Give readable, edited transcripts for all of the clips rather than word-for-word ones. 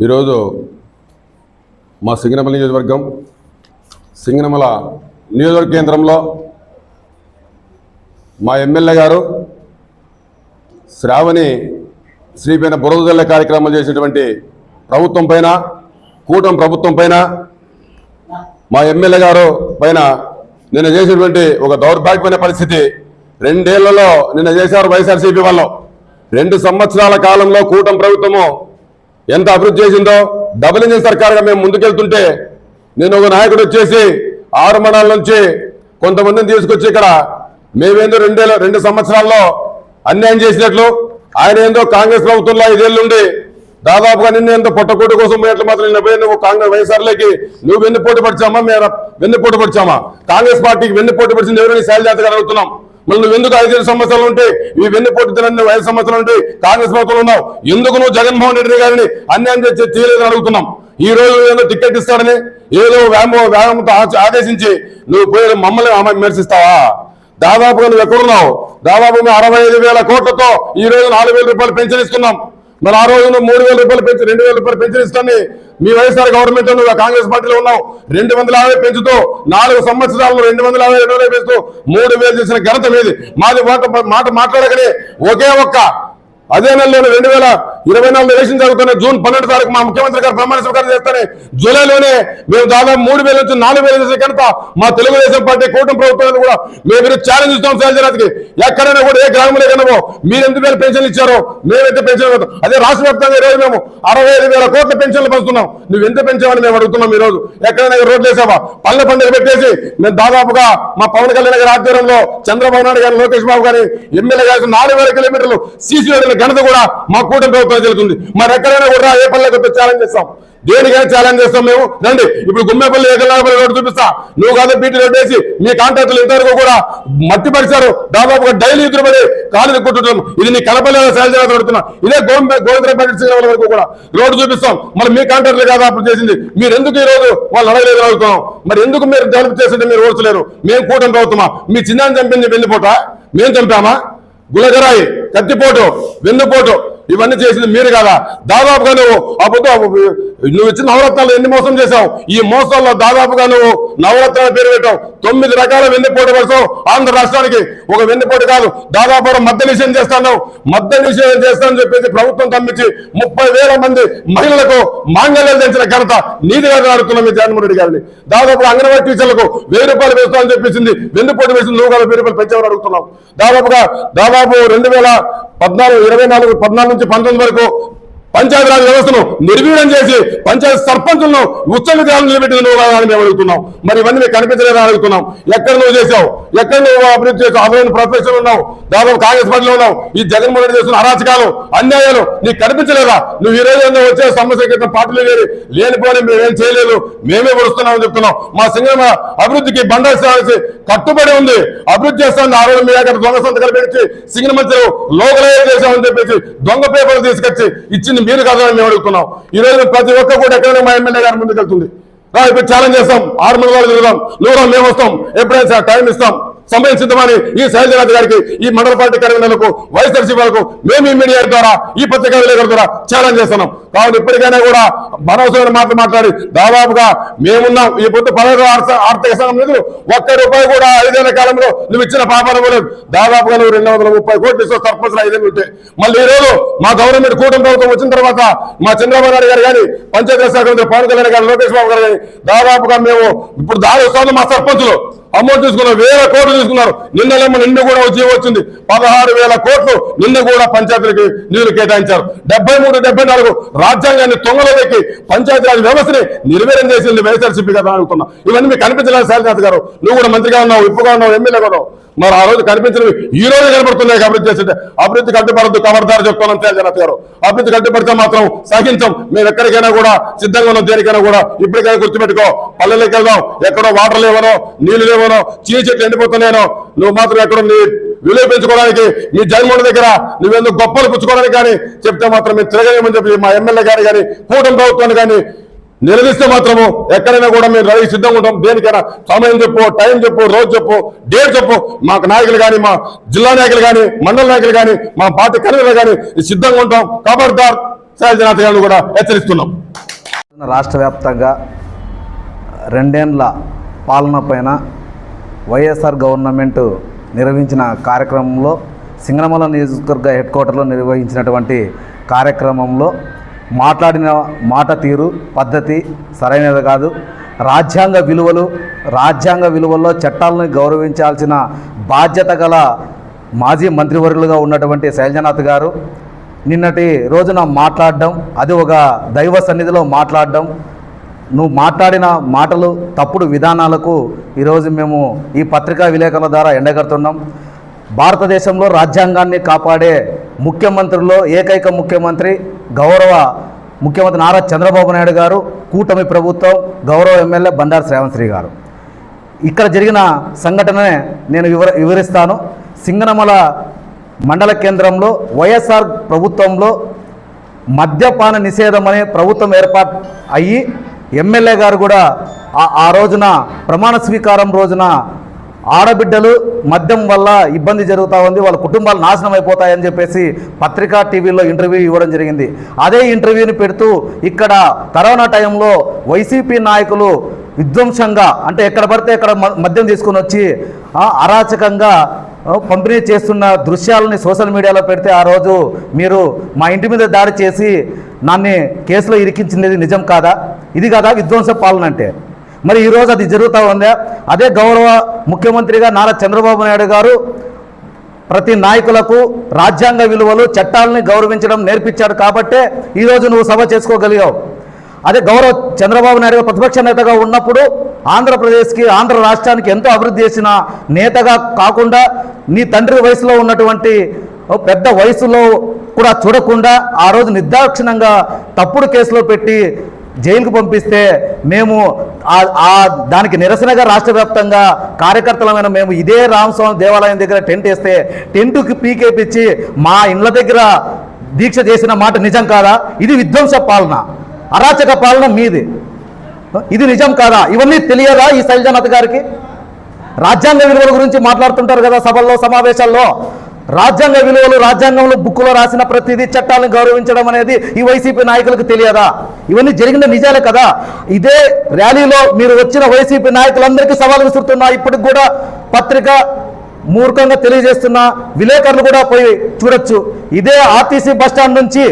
ఈరోజు మా సింగనమల నియోజకవర్గం సింగనమల నియోజకవర్గ కేంద్రంలో మా ఎమ్మెల్యే గారు శ్రావణి శ్రీపైన బురద జల్లే కార్యక్రమాలు చేసినటువంటి ప్రభుత్వం పైన కూటమి ప్రభుత్వం పైన మా ఎమ్మెల్యే గారు పైన నిన్న చేసినటువంటి ఒక దౌర్భాగ్యమైన పరిస్థితి 2 ఏళ్లలో నిన్న చేశారు వైఎస్ఆర్సీపీ వాళ్ళు 2 సంవత్సరాల కాలంలో కూటమి ప్రభుత్వము ఎంత అభివృద్ధి చేసిందో డబుల్ ఇంజిన్ సర్కారుగా మేము ముందుకెళ్తుంటే నేను ఒక నాయకుడు వచ్చేసి 6 మండలాల నుంచి కొంతమందిని తీసుకొచ్చి ఇక్కడ మేమేందో 2 సంవత్సరాల్లో అన్యాయం చేసినట్లు ఆయన ఏందో కాంగ్రెస్ ప్రభుత్వంలో 5 ఏళ్ళు ఉండి దాదాపుగా నిన్నేందో పొట్టకోటి కోసం పోయినట్లు మాత్రం నిన్న పోయి నువ్వు కాంగ్రెస్ వైఎస్ఆర్లోకి నువ్వు వెన్ను పోటీ పడిచామా మేము వెన్ను పోటీ పడిచామా కాంగ్రెస్ పార్టీకి వెన్ను పోటీ పడిచింది ఎవరైనా శైలజాత గారు అడుగుతున్నాం మళ్ళీ నువ్వు ఎందుకు 5 సంవత్సరాలు ఉంటే ఈ వెన్ను పోటీ తినని 5 సంవత్సరాలు ఉంటే కాంగ్రెస్ ప్రభుత్వంలో ఉన్నావు ఎందుకు నువ్వు జగన్మోహన్ రెడ్డి గారిని అన్యాయం చేసి తీయలేదని అడుగుతున్నాం ఈ రోజు ఏదో టికెట్ ఇస్తాడని ఏదో వ్యాయామంతో ఆదేశించి నువ్వు పోయి మమ్మల్ని విమర్శిస్తావా దాదాపుగా నువ్వు ఎక్కడున్నావు దాదాపుగా 65,000 కోట్లతో ఈ రోజు 4,000 రూపాయలు పెన్షన్ ఇస్తున్నాం మరి ఆ రోజు 3,000 రూపాయలు పెంచి 2,000 రూపాయలు పెన్షన్ ఇస్తాను మీ వైఎస్ఆర్ గవర్నమెంట్ నువ్వు కాంగ్రెస్ పార్టీలో ఉన్నావు 250 పెంచుతూ 4 సంవత్సరాల్లో 250 పెంచుతూ 3,000 చేసిన ఘనత మీది మాది మాట మాట్లాడగానే ఒకే ఒక్క అదే నెలలో 2024 ఎలక్షన్ జరుగుతున్న జూన్ 12 తారీఖు మా ముఖ్యమంత్రి గారు ప్రమాణ స్వీకారం చేస్తానే జూలైలోనే మేము దాదాపు 3,000 నుంచి 4,000 చేసే కనుక మా తెలుగుదేశం పార్టీ కూటమి ప్రభుత్వాన్ని కూడా మేము ఛాలెంజ్ ఇస్తాం శైలజనాథ్కి ఎక్కడైనా కూడా ఏ గ్రామంలో కనుకో మీరు ఎంత వేల పెన్షన్లు ఇచ్చారో మేమైతే పెన్షన్ అదే రాష్ట్ర వ్యాప్తంగా ఈరోజు మేము 65,000 కోట్ల పెన్షన్లు పంచుతున్నాం నువ్వు ఎంత పెంచామని మేము అడుగుతున్నాం ఈ రోజు ఎక్కడైనా రోడ్లు వేసావా పల్లె పండుగ పెట్టేసి మేము దాదాపుగా మా పవన్ కళ్యాణ్ గారి ఆధ్వర్యంలో చంద్రబాబు నాయుడు గారు లోకేష్ బాబు గారి ఎమ్మెల్యే గారి 4,000 కిలోమీటర్లు సీసీ రోడ్ల ఘనత కూడా మా కూటమి ప్రభుత్వం జరుగుతుంది మరి ఎక్కడైనా కూడా ఏ పల్లెకి ఛాలెంజ్ చేస్తాం దేనికైనా ఛాలెంజ్ చేస్తాం మేము రండి ఇప్పుడు గుమ్మేపల్లి ఏకలాపల్లి రోడ్డు చూపిస్తా నువ్వు కాదు బీటీ రోడ్డు వేసి మీ కాంట్రాక్టులు ఇంతవరకు కూడా మట్టి పరిచారు దాదాపుగా డైలీ ఎదురుపడి కాలు కుట్టడం ఇది నీ కలపల్లి శైలజ పెడుతున్నా ఇదే గోవిందరాపల్లి వరకు కూడా రోడ్డు చూపిస్తాం మరి మీ కాంట్రాక్టులు కాదు అప్పుడు చేసింది మీరు ఎందుకు ఈ రోజు వాళ్ళు అడగలేదు అడుగుతున్నాం మరి ఎందుకు మీరు డెవలప్ చేస్తుంటే మీరు ఓడ్చలేరు మేము కూటమి ప్రభుత్వమా మీ చిన్నాన్ని చంపింది వెన్నుపోట మేము చంపామా గులగరాయి కత్తిపోటు వెన్నుపోటు ఇవన్నీ చేసింది మీరు కదా దాదాపుగా నువ్వు ఇచ్చిన నవరత్నాలు ఎన్ని మోసం చేశావు ఈ మోసాల్లో దాదాపుగా నువ్వు నవరత్నాల పేరు పెట్టావు 9 రకాల వెన్నుపోటు పడతావు ఆంధ్ర రాష్ట్రానికి ఒక వెన్నుపోటు కాదు దాదాపు మద్య నిషేధం చేస్తాను మద్య నిషేధం చేస్తానని చెప్పేసి ప్రభుత్వం తమ్మించి 30,000 మంది మహిళలకు మాంగళ్యాలు తెచ్చిన ఘనత నీతిగా అడుగుతున్నాం మీ జగన్మోహన్ రెడ్డి గారిని దాదాపు అంగన్వాడీ టీచర్లకు 1,000 రూపాయలు వేస్తామని చెప్పింది వెన్నుపోటు వేసింది నువ్వు కదా 1,000 రూపాయలు పెంచామని అడుగుతున్నాం దాదాపు 2014 నుంచి 19 వరకు పంచాయతీరాజ్ వ్యవస్థను నిర్వీర్యం చేసి పంచాయతీ సర్పంచులను ఉత్సవిగ్రహాలు నిలబెట్టింది నువ్వు అని మేము అడుగుతున్నాం మరి ఇవన్నీ మీకు కనిపించలేదని అడుగుతున్నాం ఎక్కడ నువ్వు చేసావు ఎక్కడ నువ్వు అభివృద్ధి చేసావు అభివృద్ధి ప్రొఫెషన్ ఉన్నావు దాదాపు కాంగ్రెస్ పార్టీలో ఉన్నావు ఈ జగన్మోహన్ రెడ్డి చేస్తున్న అరాచకాలు అన్యాయాలు నీకు కనిపించలేదా నువ్వు ఈ రోజు వచ్చే సమస్య క్రితం పార్టీలు లేనిపోని మేమేం చేయలేదు మేమే పొడుస్తున్నామని చెప్తున్నాం మా సింగమ అభివృద్ధికి బండాల్సి కట్టుబడి ఉంది అభివృద్ధి చేస్తామని ఆ రోజు మీ అక్కడ దొంగ సంతకాలు పెట్టి సింగన మధ్యలో లోకలైజ్ చేశామని చెప్పేసి దొంగ పేపర్లు తీసుకొచ్చి ఇచ్చింది మీరు కాదని మేము అడుగుతున్నాం ఈ రోజు ప్రతి ఒక్క కూడా ఎక్కడైనా మా ఎమ్మెల్యే గారి ముందుకు వెళ్తుంది ఇప్పుడు ఛాలెంజ్ చేస్తాం 6 మండలాలు తిరుగుదాం నువ్వు మేము వస్తాం ఎప్పుడైనా టైం ఇస్తాం సమయం సిద్ధమని ఈ శైలజనాథ్ గారికి ఈ మండల పార్టీ కన్వీనర్లకు వైఎస్ఆర్సీపీ వాళ్ళకు మేము ఈ మీడియా ద్వారా ఈ పత్రికా విలేకరుల ద్వారా ఛాలెంజ్ చేస్తున్నాం కాబట్టి ఇప్పటికైనా కూడా భరోసా మాట్లాడి దాదాపుగా మేమున్నాం ఈ పొద్దు 16 ఆర్థిక సంఘం నిధులు ₹1 కూడా 5 ఏళ్ల కాలంలో నువ్వు ఇచ్చిన పాపాలు కూడా దాదాపుగా నువ్వు 230 కోట్లు ఇస్తావు సర్పంచ్లు 5 ఏళ్ళు ఉంటే మళ్ళీ ఈ రోజు మా గవర్నమెంట్ కూటమి ప్రభుత్వం వచ్చిన తర్వాత మా చంద్రబాబు నాయుడు గారు కానీ పంచాయతీ శాఖ మంత్రి పవన్ కళ్యాణ్ గారు లోకేష్ బాబు గారు కానీ దాదాపుగా మేము ఇప్పుడు దాదాపు మా సర్పంచులు అమౌంట్ తీసుకున్నారు 1,000 కోట్లు తీసుకున్నారు నిన్న కూడా వచ్చింది 16,000 కోట్లు నిన్న కూడా పంచాయతీలకి నిధులు కేటాయించారు 73-74 రాజ్యాంగాన్ని తొంగలో పెట్టి పంచాయతీరాజ్ వ్యవస్థని నిర్వీర్యం చేసింది వైఎస్ఆర్సీపీ కదా అడుగుతున్నా ఇవన్నీ మీకు కనిపించలేదు శైలజనాథ్ గారు నువ్వు కూడా మంత్రిగా ఉన్నావు ఇప్పుగా ఉన్నావు ఎమ్మెల్యేగా ఉన్నావు మరి ఆ రోజు కనిపించినవి ఈ రోజు కనబడుతున్నాయి అభివృద్ధి చేస్తుంటే అభివృద్ధి కట్టుబడద్దు కబర్దారు చెప్తున్నాం శైలజనాథ్ గారు అభివృద్ధి కట్టుబడితే మాత్రం సహించం మేము ఎక్కడికైనా కూడా సిద్ధంగా ఉన్నాం దేనికైనా కూడా ఇప్పటికైనా గుర్తుపెట్టుకో పల్లెలకు వెళ్దాం ఎక్కడో వాటర్ లేవనో నీళ్లు లేవనో చీని చెట్లు ఎండిపోతున్నాయనో నువ్వు మాత్రం ఎక్కడో నీ విలువ పెంచుకోవడానికి మీ జగన్మోహన్ దగ్గర నువ్వెందుకు గొప్పలు పుచ్చుకోవడానికి కానీ చెప్తే మాత్రం మేము తిరగలేమని చెప్పి మా ఎమ్మెల్యే గారు కానీ కూటమి ప్రభుత్వాన్ని కానీ నిలదీస్తే మాత్రము ఎక్కడైనా కూడా మేము రెడీ సిద్ధంగా ఉంటాం దేనికైనా సమయం చెప్పు టైం చెప్పు రోజు చెప్పు డేట్ చెప్పు మాకు నాయకులు కానీ మా జిల్లా నాయకులు కానీ మండల నాయకులు కానీ మా పార్టీ కన్వీనర్లు కానీ సిద్ధంగా ఉంటాం ఖబర్దార్ శైలజనాథ్ గారిని కూడా హెచ్చరిస్తున్నాం. రాష్ట్ర వ్యాప్తంగా 2 ఏళ్ల పాలన పైన వైఎస్ఆర్ గవర్నమెంట్ నిర్వహించిన కార్యక్రమంలో సింగనమల నియోజకవర్గ హెడ్ క్వార్టర్లో నిర్వహించినటువంటి కార్యక్రమంలో మాట్లాడిన మాట తీరు పద్ధతి సరైనది కాదు. రాజ్యాంగ విలువల్లో చట్టాలను గౌరవించాల్సిన బాధ్యత గల మాజీ మంత్రివర్యులుగా ఉన్నటువంటి శైలజనాథ్ గారు నిన్నటి రోజున మాట్లాడడం, అది ఒక దైవ సన్నిధిలో మాట్లాడడం, నువ్వు మాట్లాడిన మాటలు తప్పుడు విధానాలకు ఈరోజు మేము ఈ పత్రికా విలేకరుల ద్వారా ఎండగడుతున్నాం. భారతదేశంలో రాజ్యాంగాన్ని కాపాడే ముఖ్యమంత్రుల్లో ఏకైక ముఖ్యమంత్రి గౌరవ ముఖ్యమంత్రి నారా చంద్రబాబు నాయుడు గారు, కూటమి ప్రభుత్వం, గౌరవ ఎమ్మెల్యే బండారు శ్రావణ్ గారు. ఇక్కడ జరిగిన సంఘటననే నేను వివరిస్తాను. సింగనమల మండల కేంద్రంలో వైఎస్ఆర్ ప్రభుత్వంలో మద్యపాన నిషేధం అనే ప్రభుత్వం ఏర్పాటు అయ్యి ఎమ్మెల్యే గారు కూడా ఆ రోజున ప్రమాణ స్వీకారం రోజున ఆడబిడ్డలు మద్యం వల్ల ఇబ్బంది జరుగుతూ ఉంది, వాళ్ళ కుటుంబాలు నాశనం అయిపోతాయని చెప్పేసి పత్రికా టీవీలో ఇంటర్వ్యూ ఇవ్వడం జరిగింది. అదే ఇంటర్వ్యూని పెడుతూ ఇక్కడ కరోనా టైంలో వైసీపీ నాయకులు విధ్వంసంగా, అంటే ఎక్కడ పడితే ఎక్కడ మద్యం తీసుకొని వచ్చి అరాచకంగా పంపిణీ చేస్తున్న దృశ్యాలని సోషల్ మీడియాలో పెడితే ఆ రోజు మీరు మా ఇంటి మీద దాడి చేసి నన్ను కేసులో ఇరికించింది నిజం కాదా? ఇది కాదా విధ్వంస పాలన అంటే? మరి ఈరోజు అది జరుగుతూ ఉందా? అదే గౌరవ ముఖ్యమంత్రిగా నారా చంద్రబాబు నాయుడు గారు ప్రతి నాయకులకు రాజ్యాంగ విలువలు చట్టాలని గౌరవించడం నేర్పించాడు కాబట్టే ఈరోజు నువ్వు సభ చేసుకోగలిగావు. అదే గౌరవ చంద్రబాబు నాయుడు గారు ప్రతిపక్ష నేతగా ఉన్నప్పుడు ఆంధ్రప్రదేశ్కి, ఆంధ్ర రాష్ట్రానికి ఎంతో అభివృద్ధి చేసిన నేతగా కాకుండా నీ తండ్రి వయసులో ఉన్నటువంటి పెద్ద వయసులో కూడా చూడకుండా ఆ రోజు నిర్దాక్షిణ్యంగా తప్పుడు కేసులో పెట్టి జైలుకు పంపిస్తే మేము దానికి నిరసనగా రాష్ట్ర వ్యాప్తంగా కార్యకర్తలమైన మేము ఇదే రామస్వామి దేవాలయం దగ్గర టెంట్ వేస్తే టెంటుకి పీకేపించి మా ఇండ్ల దగ్గర దీక్ష చేసిన మాట నిజం కాదా? ఇది విధ్వంస పాలన, అరాచక పాలన మీది. ఇది నిజం కాదా? ఇవన్నీ తెలియదా ఈ శైలజనాథ్ గారికి? రాజ్యాంగ విలువల గురించి మాట్లాడుతుంటారు కదా సభల్లో, సమావేశాల్లో. రాజ్యాంగ విలువలు, రాజ్యాంగంలో బుక్కులో రాసిన ప్రతిదీ చట్టాలను గౌరవించడం అనేది ఈ వైసీపీ నాయకులకు తెలియదా? ఇవన్నీ జరిగిన నిజాలే కదా. ఇదే ర్యాలీలో మీరు వచ్చిన వైసీపీ నాయకులందరికీ సవాల్ విసురుతున్నా. ఇప్పటికి కూడా పత్రిక మూర్ఖంగా తెలియజేస్తున్న విలేకరులు కూడా పోయి చూడొచ్చు. ఇదే ఆర్టీసీ బస్టాండ్ నుంచి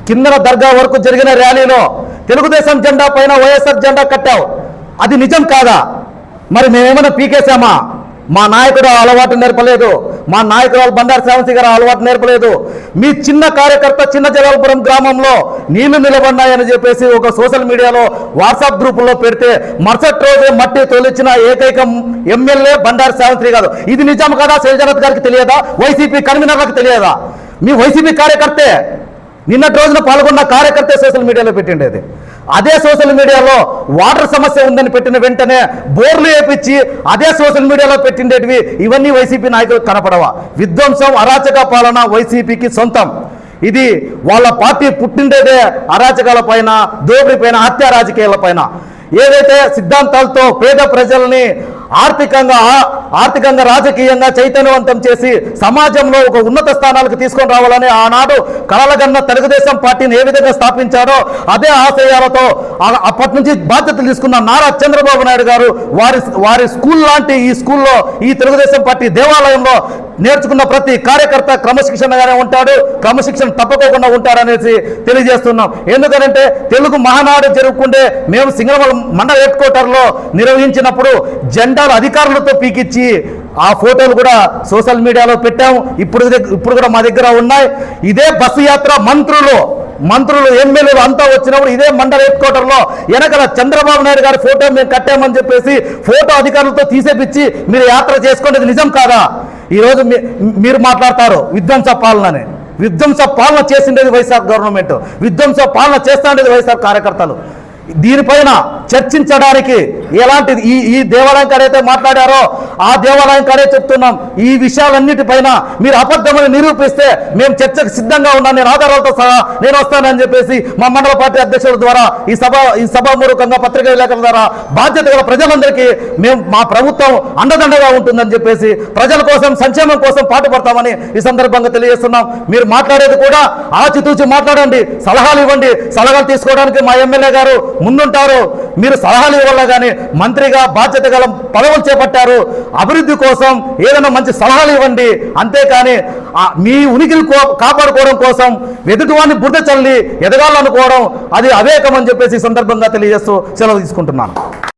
కిందన దర్గా వరకు జరిగిన ర్యాలీలో తెలుగుదేశం జెండా పైన వైఎస్ఆర్ జెండా కట్టావు. అది నిజం కాదా? మరి మేమేమైనా పీకేశామా? మా నాయకుడు అలవాటు నేర్పలేదు, మా నాయకురాలు బండారు శ్రావణ్ గారు అలవాటు నేర్పలేదు. మీ చిన్న కార్యకర్త చిన్న జలాలపురం గ్రామంలో నీళ్లు నిలబడినాయని చెప్పేసి ఒక సోషల్ మీడియాలో వాట్సాప్ గ్రూపుల్లో పెడితే మరుసటి రోజే మట్టి తొలిచిన ఏకైక ఎమ్మెల్యే బండారు శ్రావణ్ గారు. ఇది నిజం కదా? శైలజనాథ్ గారికి తెలియదా? వైసీపీ కన్వీనర్లకు తెలియదా? మీ వైసీపీ కార్యకర్తే, నిన్నటి రోజున పాల్గొన్న కార్యకర్తే సోషల్ మీడియాలో పెట్టిండేది. అదే సోషల్ మీడియాలో వాటర్ సమస్య ఉందని పెట్టిన వెంటనే బోర్లు వేపించి అదే సోషల్ మీడియాలో పెట్టిండేటివి ఇవన్నీ వైసీపీ నాయకులకు కనపడవా? విధ్వంసం, అరాచక పాలన వైసీపీకి సొంతం. ఇది వాళ్ళ పార్టీ పుట్టిండేదే అరాచకాల పైన, దోపిడీ పైన, హత్య రాజకీయాల పైన. ఏదైతే సిద్ధాంతాలతో పేద ప్రజల్ని ఆర్థికంగా రాజకీయంగా చైతన్యవంతం చేసి సమాజంలో ఒక ఉన్నత స్థానాలకు తీసుకొని రావాలని ఆనాడు కలలుగన్న తెలుగుదేశం పార్టీని ఏ విధంగా స్థాపించారో అదే ఆశయాలతో అప్పటి నుంచి బాధ్యతలు తీసుకున్న నారా చంద్రబాబు నాయుడు గారు వారి స్కూల్ లాంటి ఈ స్కూల్లో, ఈ తెలుగుదేశం పార్టీ దేవాలయంలో నేర్చుకున్న ప్రతి కార్యకర్త క్రమశిక్షణగానే ఉంటాడు, క్రమశిక్షణ తప్పకోకుండా ఉంటాడనేసి తెలియజేస్తున్నాం. ఎందుకంటే తెలుగు మహానాడు జరుపుకుంటే మేము సింగనమల మండల హెడ్ క్వార్టర్లో నిర్వహించినప్పుడు జెండాలు అధికారులతో పీకిచ్చి ఆ ఫోటోలు కూడా సోషల్ మీడియాలో పెట్టాము. ఇప్పుడు కూడా మా దగ్గర ఉన్నాయి. ఇదే బస్సు యాత్ర మంత్రులు ఎమ్మెల్యేలు అంతా వచ్చినప్పుడు ఇదే మండల హెడ్ క్వార్టర్లో వెనకల చంద్రబాబు నాయుడు గారి ఫోటో మేము కట్టామని చెప్పేసి ఫోటో అధికారులతో తీసేపిచ్చి మీరు యాత్ర చేసుకునేది నిజం కాదా? ఈరోజు మీరు మాట్లాడతారు విధ్వంస పాలనని. విధ్వంస పాలన చేసిండేది వైఎస్ఆర్ గవర్నమెంట్, విధ్వంస పాలన చేస్తుండేది వైఎస్ఆర్ కార్యకర్తలు. దీనిపైన చర్చించడానికి ఎలాంటి ఈ దేవాలయం కాడైతే మాట్లాడారో ఆ దేవాలయం కాడే చెప్తున్నాం. ఈ విషయాలన్నిటిపైన మీరు అబద్ధమని నిరూపిస్తే మేము చర్చకు సిద్ధంగా ఉన్నాం. నేను ఆధారాలతో సహా నేను వస్తానని చెప్పేసి మా మండల పార్టీ అధ్యక్షుల ద్వారా ఈ సభామూలకంగా పత్రికా విలేకరుల ద్వారా బాధ్యత గల ప్రజలందరికీ మేము మా ప్రభుత్వం అండదండగా ఉంటుందని చెప్పేసి ప్రజల కోసం సంక్షేమం కోసం పాటుపడతామని ఈ సందర్భంగా తెలియజేస్తున్నాం. మీరు మాట్లాడేది కూడా ఆచితూచి మాట్లాడండి, సలహాలు ఇవ్వండి. సలహాలు తీసుకోవడానికి మా ఎమ్మెల్యే గారు ముందుంటారు. మీరు సలహాలు ఇవ్వాల కానీ మంత్రిగా బాధ్యత గల పదవులు చేపట్టారు. అభివృద్ధి కోసం ఏదైనా మంచి సలహాలు ఇవ్వండి. అంతేకాని మీ ఉనికిని కాపాడుకోవడం కోసం ఎదుటివాడిని బురద చల్లి ఎదగాలనుకోవడం అది అవేకం అని చెప్పేసి ఈ సందర్భంగా తెలియజేస్తూ సెలవు తీసుకుంటున్నాను.